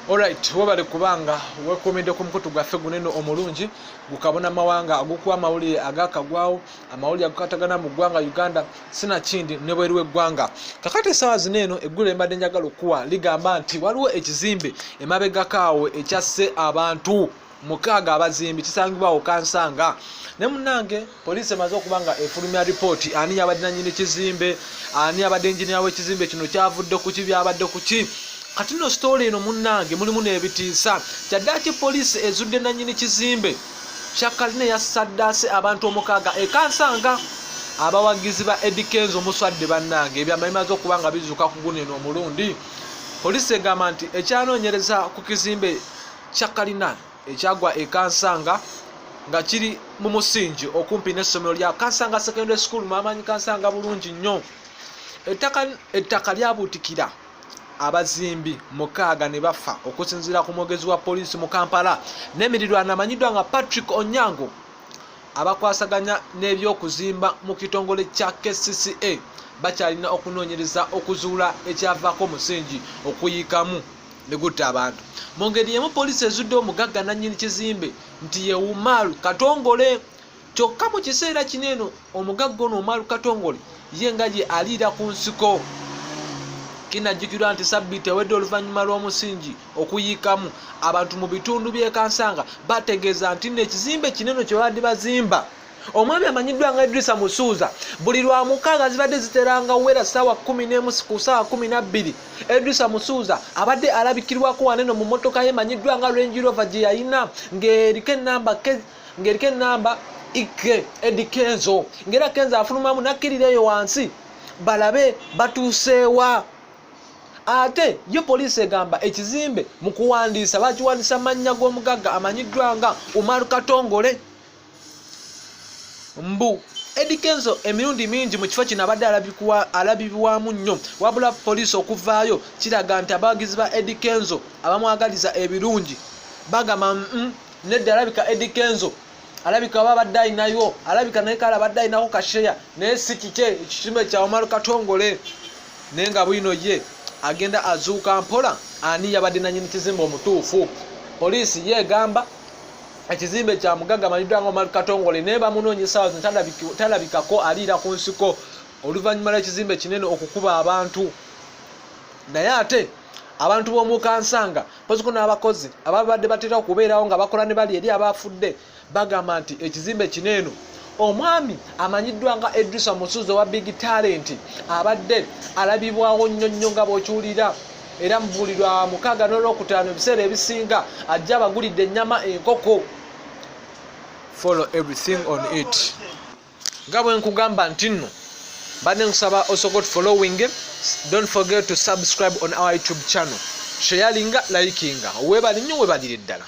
Alright, wabale kubanga wekomede ku mukutu gwaffe guneno omulungi gukabona mawanga agukuwa amawulire agakagwawo amawulire agukatagana mu ggwanga Uganda sina kindi ne bweruwe eggwanga. Kakati essaawa zino eno eggulu embadde njagala okuwa ligamba nti waliwo ekizimbe emabegakaawe ekyasse abantu mukaaga abazimbi kisangibwawo Kansanga. Ne munnange poliisi emaze okubanga efulumya ripooti ani yabadde nannyini kizimbe, ani yabadde engineer w'ekizimbe kino kyavudde ku ki byabadde ku ki. Kati no story eno munnange mulimu n'ebitiisa. Kyaddaaki poliisi ezudde nannyini kizimbe kyakaline yasaddaase abantu omukaaga Kansanga. Abawagizi ba Eddie Kenzo muswadde bannange ebyama bimaze okubanga bizuuka ku guno eno omulundi. Poliisi egamba nti ekyanoonyereza ku kizimbe kyakalina ekyagwa Kansanga nga kiri mu musingi okumpi n'essomero lya Kansanga Secondary School mamanyi Kansanga bulungi nnyo. Ettaka lyabuutikira abazimbi mukaaga ne bafa okusinziira ku mwogezi wa poliisi mu Kampala n'emirirwano amanyiddwa nga Patrick Onyango. Abakwasaganya n'ebyokuzimba mu kitongole kya KCCA bakyalina okunoonyereza okuzuula ekyavaako omusingi okuyiikamu ne gutta abantu. Mu ngeri yemu poliisi ezudde omugagga nannyini kizimbe nti ye Umaru Katongole. Kyokka mu kiseera kino eno omugagga ono Umaru Katongole ye nga ye aliira ku nsiko. Kinajjukirwa nti sabbiiti ewedde oluvannyuma lw'omusingi okuyiikamu abantu mu bitundu by'e Kansanga bategeeza nti n'ekizimbe kinene kye babadde bazimba omwami amanyiddwa nga Idrisa Musuuza buli lwa mukaaga zibadde ziteranga wera ssaawa 11 ku ssaawa 12. Idrisa Musuuza abadde alabikirwako waneno mu mmotoka ye manyiddwa nga Range Rover gye yayina ng'eriko ennamba Ike Eddie Kenzo ng'era Kenzo afulumamu nakkirireeyo wansi balabe batuuseewa. Ate yo poliisi egamba ekizimbe mu kuwandiisa bakiwandiisa mannya g'omugagga amanyiddwa nga Umaru Katongole. Mbu Eddie Kenzo emirundi mingi mu kifo kino abadde alabibwamu nnyo wabula poliisi okuvaayo kiraga nti abawagizi ba Eddie Kenzo abamwagaliza ebirungi bagamba nedda alabika Eddie Kenzo alabika babadde ayinayo alabika naye kale abadde ayinako kasheya naye si kike ekizimbe kya Umaru Katongole naye nga bwino ye agenda azuuka mpola ani yabadde nannyini kizimbe omutuufu. Poliisi yegamba ekizimbe kya mugagga amanyiddwa nga Umaru Katongole naye bamunoonye ssaawa zino talabikako aliira ku nsiko oluvannyuma lw'ekizimbe kinene okukuba abantu. Naye ate abantu b'omu Kansanga poziko n'abakozi ababadde batera okubeerawo nga bakola ne bali eri abafudde bagamba nti ekizimbe kineno omwami amanyiddwa nga Idrisa Musuuza wa Big Talent abadde alabibwawo nnyo nga bw'okiwulira era mu buli lwa mukaaga n'olwokutaano ebiseera ebisinga ajja abagulidde ennyama enkoko. Follow everything on it. Nga bwe nkugamba nti nno badde nkusaba osobola following, don't forget to subscribe on our YouTube channel, sharinga, likinga. Weebali nnyo weebalire ddala.